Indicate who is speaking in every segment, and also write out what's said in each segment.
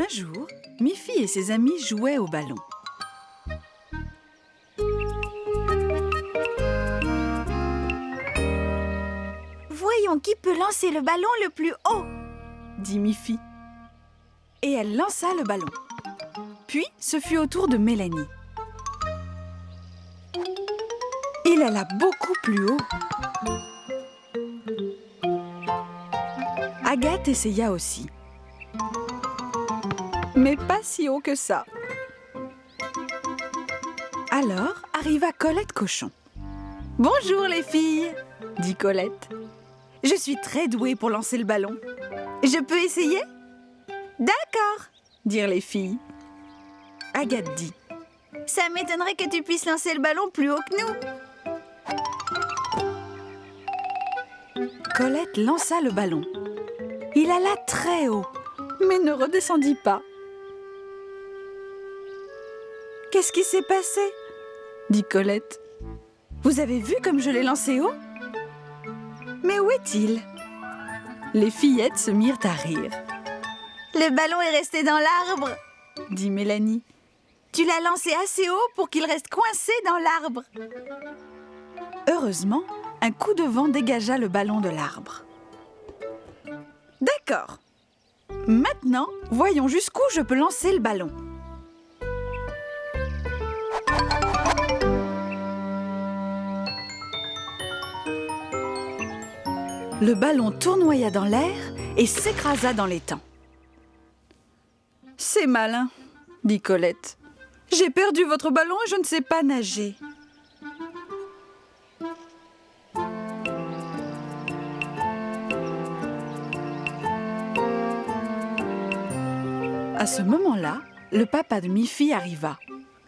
Speaker 1: Un jour, Miffy et ses amis jouaient au ballon.
Speaker 2: Voyons qui peut lancer le ballon le plus haut,
Speaker 1: dit Miffy. Et elle lança le ballon. Puis, ce fut au tour de Mélanie. Il alla beaucoup plus haut. Agathe essaya aussi. Mais pas si haut que ça. Alors arriva Colette Cochon. « Bonjour les filles !» dit Colette. « Je suis très douée pour lancer le ballon. Je peux essayer ?»« D'accord !» dirent les filles. Agathe dit.
Speaker 2: « Ça m'étonnerait que tu puisses lancer le ballon plus haut que nous. »
Speaker 1: Colette lança le ballon. Il alla très haut, mais ne redescendit pas. « Qu'est-ce qui s'est passé ?» dit Colette. « Vous avez vu comme je l'ai lancé haut ? Mais où est-il » Les fillettes se mirent à rire.
Speaker 2: « Le ballon est resté dans l'arbre, »
Speaker 1: dit Mélanie.
Speaker 2: « Tu l'as lancé assez haut pour qu'il reste coincé dans l'arbre. »
Speaker 1: Heureusement, un coup de vent dégagea le ballon de l'arbre. « D'accord. Maintenant, voyons jusqu'où je peux lancer le ballon. » Le ballon tournoya dans l'air et s'écrasa dans l'étang. « C'est malin, » dit Colette. « J'ai perdu votre ballon et je ne sais pas nager. » À ce moment-là, le papa de Miffy arriva.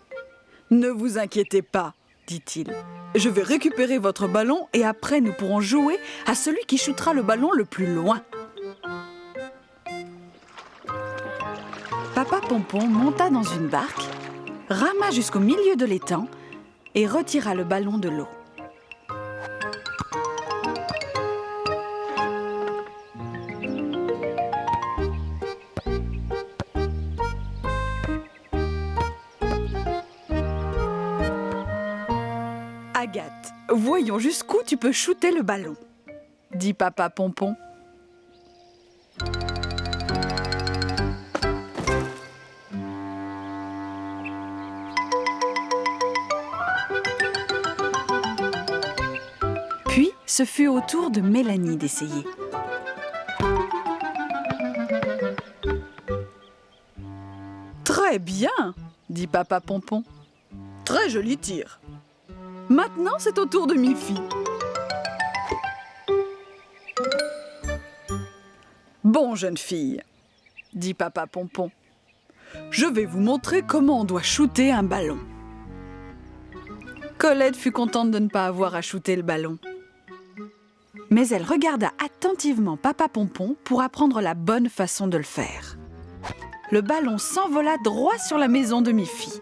Speaker 1: « Ne vous inquiétez pas, dit-il. Je vais récupérer votre ballon et après nous pourrons jouer à celui qui shootera le ballon le plus loin. » Papa Pompon monta dans une barque, rama jusqu'au milieu de l'étang et retira le ballon de l'eau. Agathe, voyons jusqu'où tu peux shooter le ballon, dit Papa Pompon. Puis, ce fut au tour de Mélanie d'essayer. Très bien, dit Papa Pompon. Très joli tir. Maintenant, c'est au tour de Miffy. Bon, jeune fille, dit Papa Pompon, je vais vous montrer comment on doit shooter un ballon. Colette fut contente de ne pas avoir à shooter le ballon. Mais elle regarda attentivement Papa Pompon pour apprendre la bonne façon de le faire. Le ballon s'envola droit sur la maison de Miffy.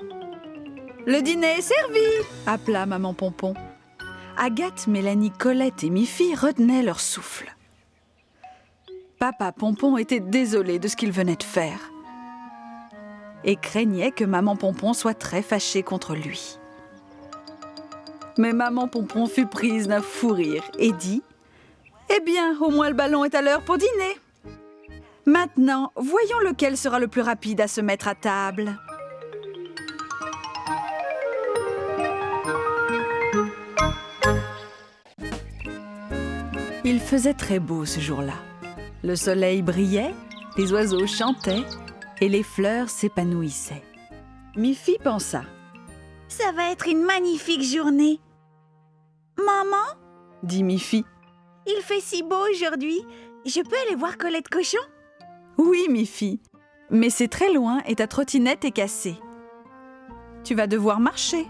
Speaker 1: « Le dîner est servi !» appela Maman Pompon. Agathe, Mélanie, Colette et Miffy retenaient leur souffle. Papa Pompon était désolé de ce qu'il venait de faire et craignait que Maman Pompon soit très fâchée contre lui. Mais Maman Pompon fut prise d'un fou rire et dit « Eh bien, au moins le ballon est à l'heure pour dîner. Maintenant, voyons lequel sera le plus rapide à se mettre à table. » Il faisait très beau ce jour-là. Le soleil brillait, les oiseaux chantaient et les fleurs s'épanouissaient. Miffy pensa.
Speaker 2: « Ça va être une magnifique journée. »« Maman ?»
Speaker 1: dit Miffy.
Speaker 2: « Il fait si beau aujourd'hui. Je peux aller voir Colette Cochon ?»«
Speaker 1: Oui, Miffy, mais c'est très loin et ta trottinette est cassée. Tu vas devoir marcher. »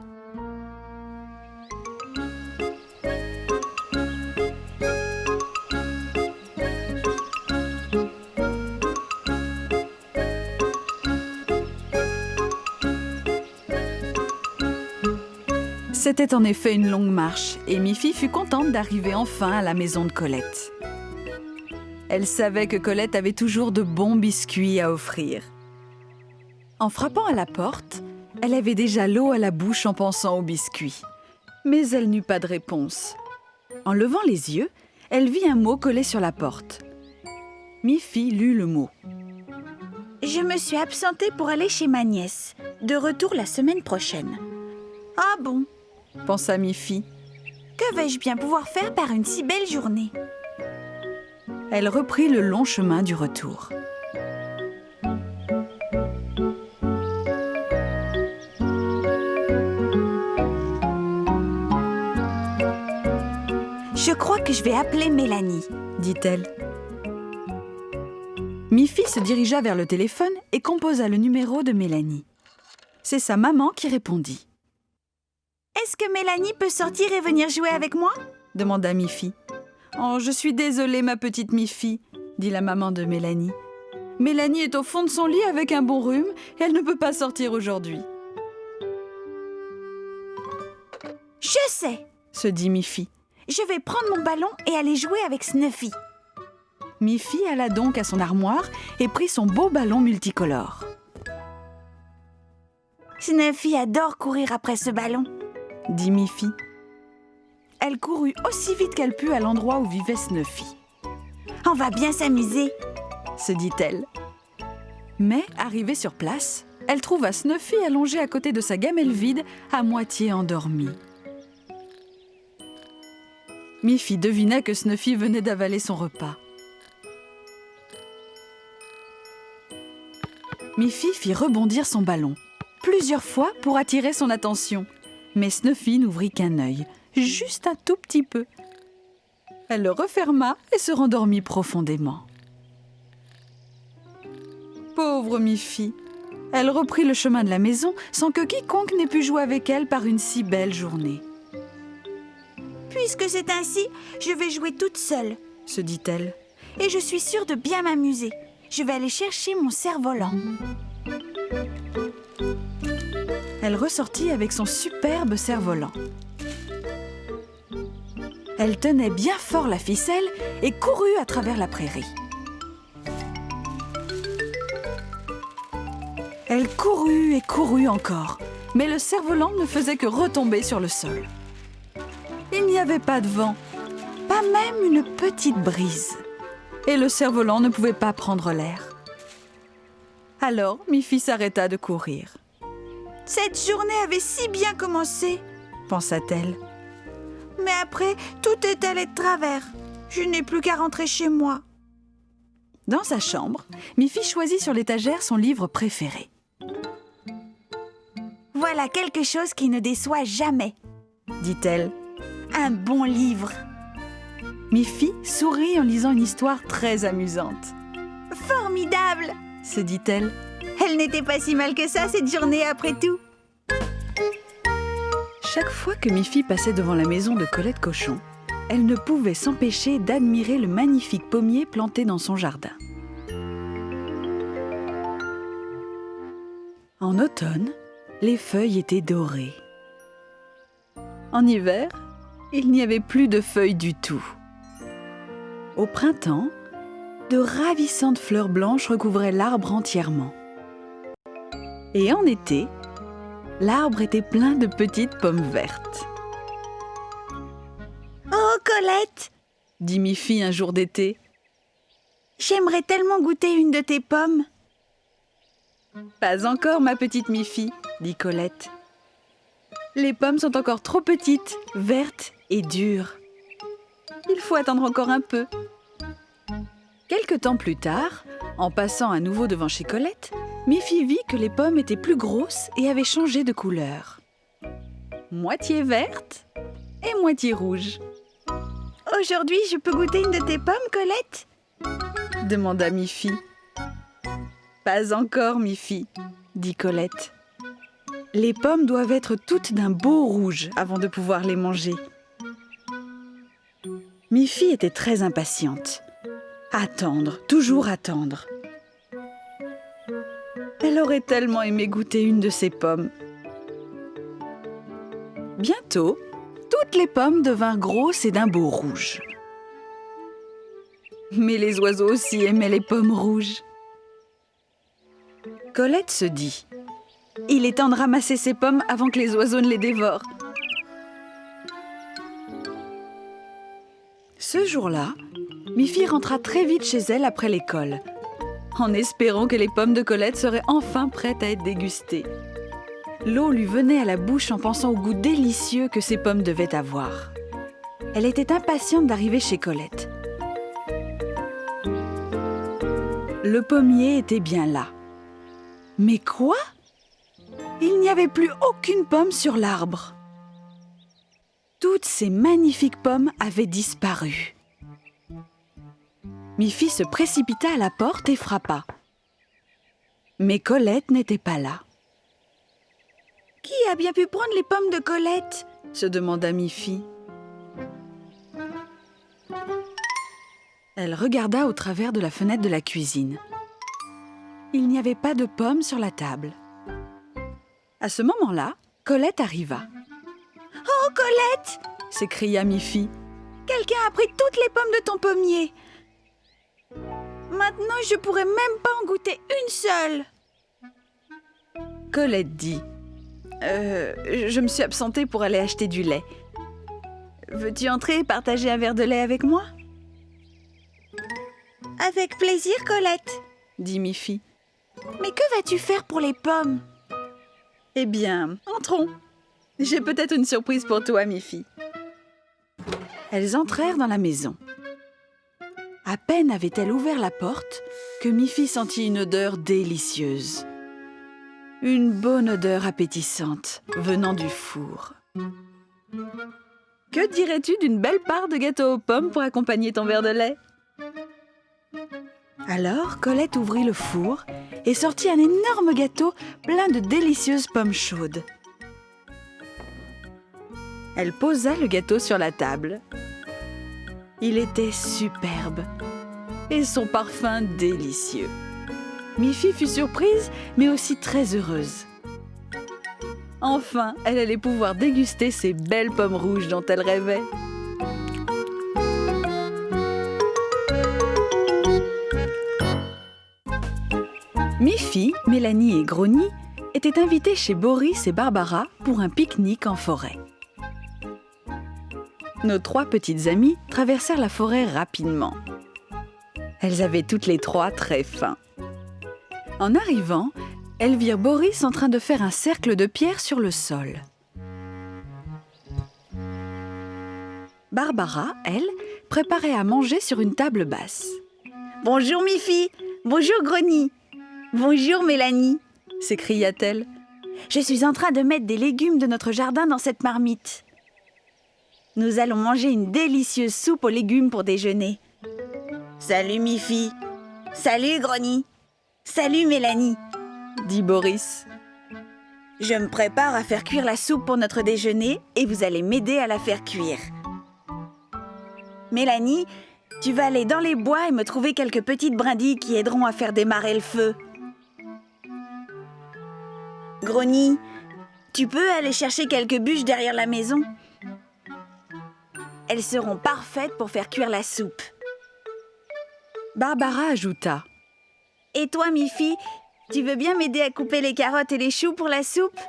Speaker 1: C'était en effet une longue marche et Miffy fut contente d'arriver enfin à la maison de Colette. Elle savait que Colette avait toujours de bons biscuits à offrir. En frappant à la porte, elle avait déjà l'eau à la bouche en pensant aux biscuits. Mais elle n'eut pas de réponse. En levant les yeux, elle vit un mot collé sur la porte. Miffy lut le mot.
Speaker 2: « Je me suis absentée pour aller chez ma nièce. De retour la semaine prochaine. »« Ah bon,
Speaker 1: Pensa Miffy.
Speaker 2: que vais-je bien pouvoir faire par une si belle journée ?»
Speaker 1: Elle reprit le long chemin du retour.
Speaker 2: « Je crois que je vais appeler Mélanie. »
Speaker 1: dit-elle. Miffy se dirigea vers le téléphone et composa le numéro de Mélanie. C'est sa maman qui répondit.
Speaker 2: « Est-ce que Mélanie peut sortir et venir jouer avec moi ?»
Speaker 1: demanda Miffy. « Oh, je suis désolée, ma petite Miffy, » dit la maman de Mélanie. « Mélanie est au fond de son lit avec un bon rhume et elle ne peut pas sortir aujourd'hui. »«
Speaker 2: Je sais,
Speaker 1: se dit Miffy.
Speaker 2: je vais prendre mon ballon et aller jouer avec Snuffy. »
Speaker 1: Miffy alla donc à son armoire et prit son beau ballon multicolore.
Speaker 2: « Snuffy adore courir après ce ballon. »
Speaker 1: dit Miffy. Elle courut aussi vite qu'elle put à l'endroit où vivait Snuffy.
Speaker 2: « On va bien s'amuser. »
Speaker 1: se dit-elle. Mais, arrivée sur place, elle trouva Snuffy allongé à côté de sa gamelle vide, à moitié endormie. Miffy devina que Snuffy venait d'avaler son repas. Miffy fit rebondir son ballon, plusieurs fois pour attirer son attention. Mais Snuffy n'ouvrit qu'un œil, juste un tout petit peu. Elle le referma et se rendormit profondément. Pauvre Miffy, elle reprit le chemin de la maison sans que quiconque n'ait pu jouer avec elle par une si belle journée.
Speaker 2: « Puisque c'est ainsi, je vais jouer toute seule. »
Speaker 1: se dit-elle.
Speaker 2: « Et je suis sûre de bien m'amuser. Je vais aller chercher mon cerf-volant. »
Speaker 1: Elle ressortit avec son superbe cerf-volant. Elle tenait bien fort la ficelle et courut à travers la prairie. Elle courut et courut encore, mais le cerf-volant ne faisait que retomber sur le sol. Il n'y avait pas de vent, pas même une petite brise, et le cerf-volant ne pouvait pas prendre l'air. Alors Miffy s'arrêta de courir.
Speaker 2: « Cette journée avait si bien commencé, »
Speaker 1: pensa-t-elle.
Speaker 2: « Mais après, tout est allé de travers. Je n'ai plus qu'à rentrer chez moi. »
Speaker 1: Dans sa chambre, Miffy choisit sur l'étagère son livre préféré.
Speaker 2: « Voilà quelque chose qui ne déçoit jamais, »
Speaker 1: dit-elle.
Speaker 2: « Un bon livre. »
Speaker 1: Miffy sourit en lisant une histoire très amusante.
Speaker 2: « Formidable !»
Speaker 1: se dit-elle.
Speaker 2: Elle n'était pas si mal que ça, cette journée, après tout.
Speaker 1: Chaque fois que Miffy passait devant la maison de Colette Cochon, elle ne pouvait s'empêcher d'admirer le magnifique pommier planté dans son jardin. En automne, les feuilles étaient dorées. En hiver, il n'y avait plus de feuilles du tout. Au printemps, de ravissantes fleurs blanches recouvraient l'arbre entièrement. Et en été, l'arbre était plein de petites pommes vertes.
Speaker 2: « Oh, Colette !»
Speaker 1: dit Miffy un jour d'été.
Speaker 2: « J'aimerais tellement goûter une de tes pommes. »«
Speaker 1: Pas encore, ma petite Miffy, » dit Colette. « Les pommes sont encore trop petites, vertes et dures. Il faut attendre encore un peu. » Quelque temps plus tard, en passant à nouveau devant chez Colette, Miffy vit que les pommes étaient plus grosses et avaient changé de couleur. Moitié verte et moitié rouge.
Speaker 2: « Aujourd'hui, je peux goûter une de tes pommes, Colette ?»
Speaker 1: demanda Miffy. « Pas encore, Miffy, » dit Colette. « Les pommes doivent être toutes d'un beau rouge avant de pouvoir les manger. » Miffy était très impatiente. Attendre, toujours attendre. Elle aurait tellement aimé goûter une de ces pommes. Bientôt, toutes les pommes devinrent grosses et d'un beau rouge. Mais les oiseaux aussi aimaient les pommes rouges. Colette se dit « Il est temps de ramasser ces pommes avant que les oiseaux ne les dévorent. » Ce jour-là, Miffy rentra très vite chez elle après l'école, en espérant que les pommes de Colette seraient enfin prêtes à être dégustées. L'eau lui venait à la bouche en pensant au goût délicieux que ces pommes devaient avoir. Elle était impatiente d'arriver chez Colette. Le pommier était bien là. Mais quoi? Il n'y avait plus aucune pomme sur l'arbre. Toutes ces magnifiques pommes avaient disparu. Miffy se précipita à la porte et frappa. Mais Colette n'était pas là.
Speaker 2: « Qui a bien pu prendre les pommes de Colette ?»
Speaker 1: se demanda Miffy. Elle regarda au travers de la fenêtre de la cuisine. Il n'y avait pas de pommes sur la table. À ce moment-là, Colette arriva.
Speaker 2: « Oh, Colette !»
Speaker 1: s'écria Miffy.
Speaker 2: « Quelqu'un a pris toutes les pommes de ton pommier. Maintenant, je pourrais même pas en goûter une seule. »
Speaker 1: Colette dit « Je me suis absentée pour aller acheter du lait. Veux-tu entrer et partager un verre de lait avec moi ?»
Speaker 2: « Avec plaisir, Colette, »
Speaker 1: dit Miffy.
Speaker 2: « Mais que vas-tu faire pour les pommes ?»«
Speaker 1: Eh bien, entrons. J'ai peut-être une surprise pour toi, Miffy. » Elles entrèrent dans la maison. À peine avait-elle ouvert la porte que Miffy sentit une odeur délicieuse. Une bonne odeur appétissante venant du four. Que dirais-tu d'une belle part de gâteau aux pommes pour accompagner ton verre de lait ? Alors, Colette ouvrit le four et sortit un énorme gâteau plein de délicieuses pommes chaudes. Elle posa le gâteau sur la table. Il était superbe et son parfum délicieux. Miffy fut surprise, mais aussi très heureuse. Enfin, elle allait pouvoir déguster ces belles pommes rouges dont elle rêvait. Miffy, Mélanie et Grogny étaient invités chez Boris et Barbara pour un pique-nique en forêt. Nos trois petites amies traversèrent la forêt rapidement. Elles avaient toutes les trois très faim. En arrivant, elles virent Boris en train de faire un cercle de pierre sur le sol. Barbara, elle, préparait à manger sur une table basse.
Speaker 2: « Bonjour Miffy, bonjour Grogny, bonjour Mélanie !»
Speaker 1: s'écria-t-elle.
Speaker 2: « Je suis en train de mettre des légumes de notre jardin dans cette marmite. Nous allons manger une délicieuse soupe aux légumes pour déjeuner. » Salut Miffy, salut Grogny, salut Mélanie,
Speaker 1: dit Boris.
Speaker 2: Je me prépare à faire cuire la soupe pour notre déjeuner et vous allez m'aider à la faire cuire. Mélanie, tu vas aller dans les bois et me trouver quelques petites brindilles qui aideront à faire démarrer le feu. Grogny, tu peux aller chercher quelques bûches derrière la maison. Elles seront parfaites pour faire cuire la soupe.
Speaker 1: Barbara ajouta.
Speaker 2: Et toi, Miffy, tu veux bien m'aider à couper les carottes et les choux pour la soupe ?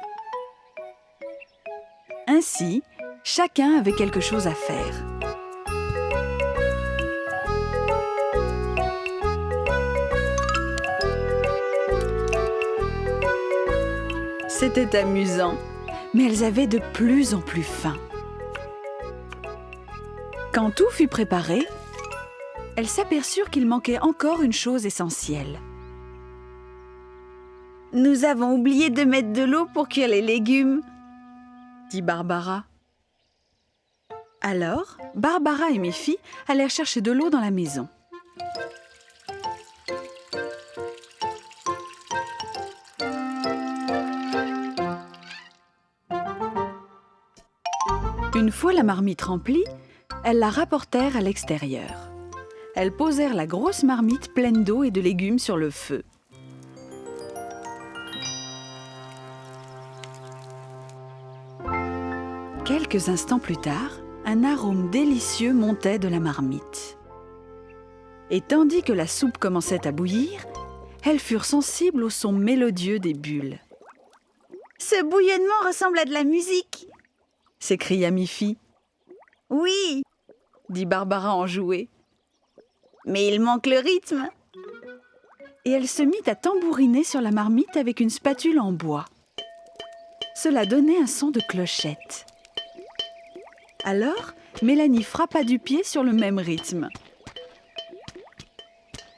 Speaker 1: Ainsi, chacun avait quelque chose à faire. C'était amusant, mais elles avaient de plus en plus faim. Quand tout fut préparé, elles s'aperçurent qu'il manquait encore une chose essentielle.
Speaker 2: « Nous avons oublié de mettre de l'eau pour cuire les légumes, »
Speaker 1: dit Barbara. Alors, Barbara et Miffy allèrent chercher de l'eau dans la maison. Une fois la marmite remplie, elles la rapportèrent à l'extérieur. Elles posèrent la grosse marmite pleine d'eau et de légumes sur le feu. Quelques instants plus tard, un arôme délicieux montait de la marmite. Et tandis que la soupe commençait à bouillir, elles furent sensibles au son mélodieux des bulles.
Speaker 2: « Ce bouillonnement ressemble à de la musique !»
Speaker 1: s'écria Miffy.
Speaker 2: « Oui !»
Speaker 1: dit Barbara enjouée.
Speaker 2: « Mais il manque le rythme !»
Speaker 1: Et elle se mit à tambouriner sur la marmite avec une spatule en bois. Cela donnait un son de clochette. Alors, Mélanie frappa du pied sur le même rythme.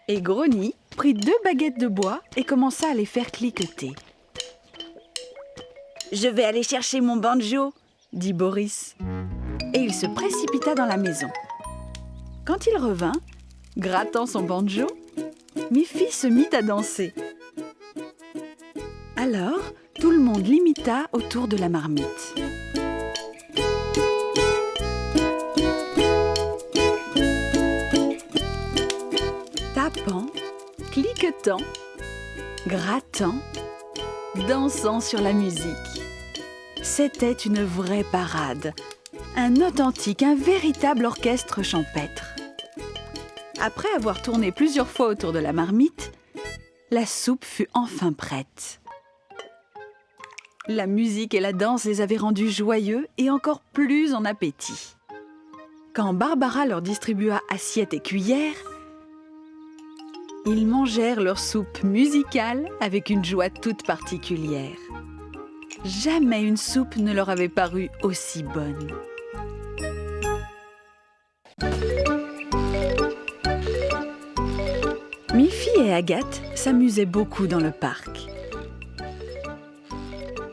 Speaker 1: Et Grogny prit 2 baguettes de bois et commença à les faire cliqueter.
Speaker 2: « Je vais aller chercher mon banjo !»
Speaker 1: dit Boris. Et il se précipita dans la maison. Quand il revint, grattant son banjo, Miffy se mit à danser. Alors, tout le monde l'imita autour de la marmite. Tapant, cliquetant, grattant, dansant sur la musique. C'était une vraie parade, un authentique, un véritable orchestre champêtre. Après avoir tourné plusieurs fois autour de la marmite, la soupe fut enfin prête. La musique et la danse les avaient rendus joyeux et encore plus en appétit. Quand Barbara leur distribua assiettes et cuillères, ils mangèrent leur soupe musicale avec une joie toute particulière. Jamais une soupe ne leur avait paru aussi bonne. Miffy et Agathe s'amusaient beaucoup dans le parc.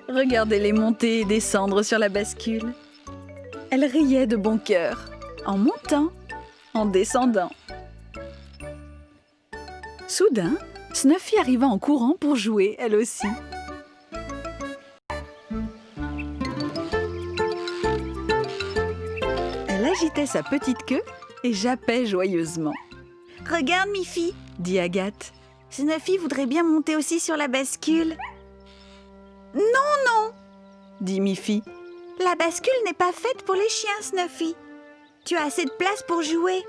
Speaker 1: Regardez-les monter et descendre sur la bascule. Elles riaient de bon cœur, en montant, en descendant. Soudain, Snuffy arriva en courant pour jouer, elle aussi. Elle agitait sa petite queue et jappait joyeusement.
Speaker 2: « Regarde, Miffy !»
Speaker 1: dit Agathe.
Speaker 2: « Snuffy voudrait bien monter aussi sur la bascule. »« Non, non !»
Speaker 1: dit Miffy.
Speaker 2: « La bascule n'est pas faite pour les chiens, Snuffy. Tu as assez de place pour jouer.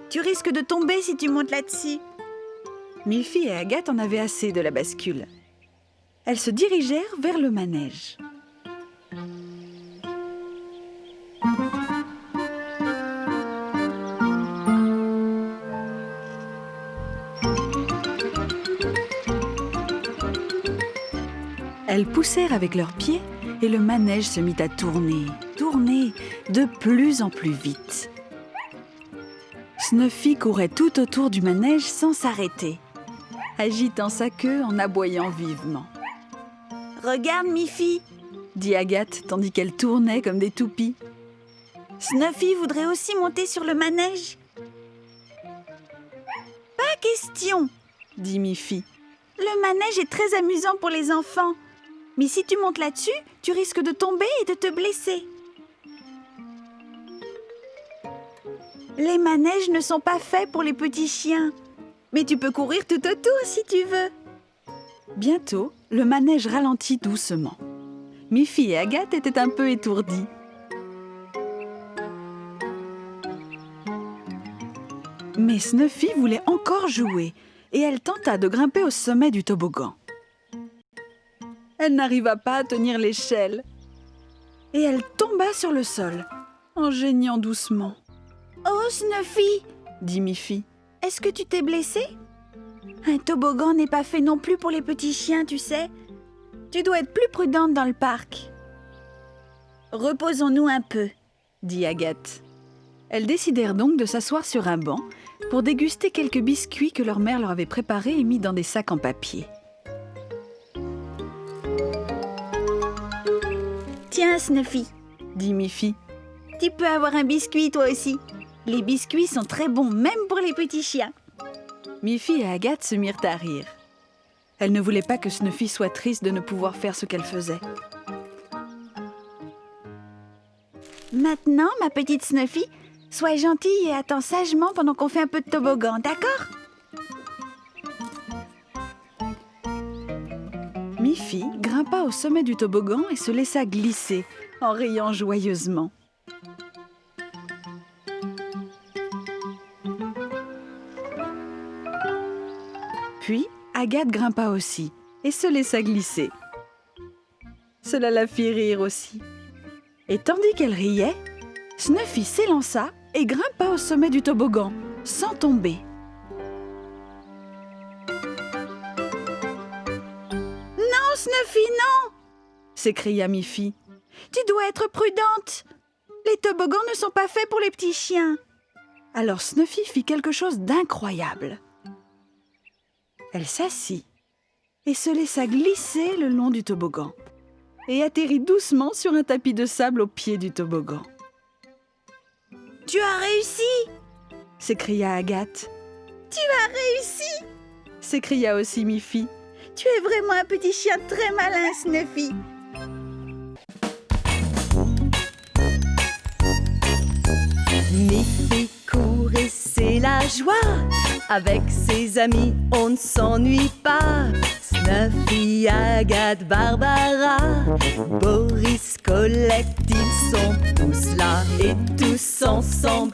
Speaker 2: Tu risques de tomber si tu montes là-dessus. »
Speaker 1: Miffy et Agathe en avaient assez de la bascule. Elles se dirigèrent vers le manège. Elles poussèrent avec leurs pieds et le manège se mit à tourner, tourner de plus en plus vite. Snuffy courait tout autour du manège sans s'arrêter, agitant sa queue en aboyant vivement.
Speaker 2: « Regarde, Miffy !»
Speaker 1: dit Agathe tandis qu'elle tournait comme des toupies.
Speaker 2: « Snuffy voudrait aussi monter sur le manège. »« Pas question !»
Speaker 1: dit Miffy.
Speaker 2: « Le manège est très amusant pour les enfants. Mais si tu montes là-dessus, tu risques de tomber et de te blesser. » Les manèges ne sont pas faits pour les petits chiens. Mais tu peux courir tout autour si tu veux.
Speaker 1: Bientôt, le manège ralentit doucement. Miffy et Agathe étaient un peu étourdies. Mais Snuffy voulait encore jouer et elle tenta de grimper au sommet du toboggan. Elle n'arriva pas à tenir l'échelle et elle tomba sur le sol en geignant doucement.
Speaker 2: « Oh, Snuffy !»
Speaker 1: dit Miffy.
Speaker 2: « Est-ce que tu t'es blessé ? Un toboggan n'est pas fait non plus pour les petits chiens, tu sais. Tu dois être plus prudente dans le parc. »« Reposons-nous un peu, »
Speaker 1: dit Agathe. Elles décidèrent donc de s'asseoir sur un banc pour déguster quelques biscuits que leur mère leur avait préparés et mis dans des sacs en papier.
Speaker 2: « Tiens, Snuffy, »
Speaker 1: dit Miffy.
Speaker 2: « Tu peux avoir un biscuit toi aussi. Les biscuits sont très bons, même pour les petits chiens. »
Speaker 1: Miffy et Agathe se mirent à rire. Elles ne voulaient pas que Snuffy soit triste de ne pouvoir faire ce qu'elle faisait.
Speaker 2: « Maintenant, ma petite Snuffy, sois gentille et attends sagement pendant qu'on fait un peu de toboggan, d'accord ? »
Speaker 1: Miffy grimpa au sommet du toboggan et se laissa glisser en riant joyeusement. Puis, Agathe grimpa aussi et se laissa glisser. Cela la fit rire aussi. Et tandis qu'elle riait, Snuffy s'élança et grimpa au sommet du toboggan, sans tomber.
Speaker 2: Non, Snuffy, non!
Speaker 1: S'écria Miffy.
Speaker 2: Tu dois être prudente. Les toboggans ne sont pas faits pour les petits chiens.
Speaker 1: Alors Snuffy fit quelque chose d'incroyable. Elle s'assit et se laissa glisser le long du toboggan et atterrit doucement sur un tapis de sable au pied du toboggan.
Speaker 2: « Tu as réussi !»
Speaker 1: s'écria Agathe.
Speaker 2: « Tu as réussi !»
Speaker 1: s'écria aussi Miffy.
Speaker 2: « Tu es vraiment un petit chien très malin, Snuffy !»
Speaker 3: Miffy court et c'est la joie. Avec ses amis, on ne s'ennuie pas. Snuffy, Agathe, Barbara, Boris, Colette, ils sont tous là et tous ensemble.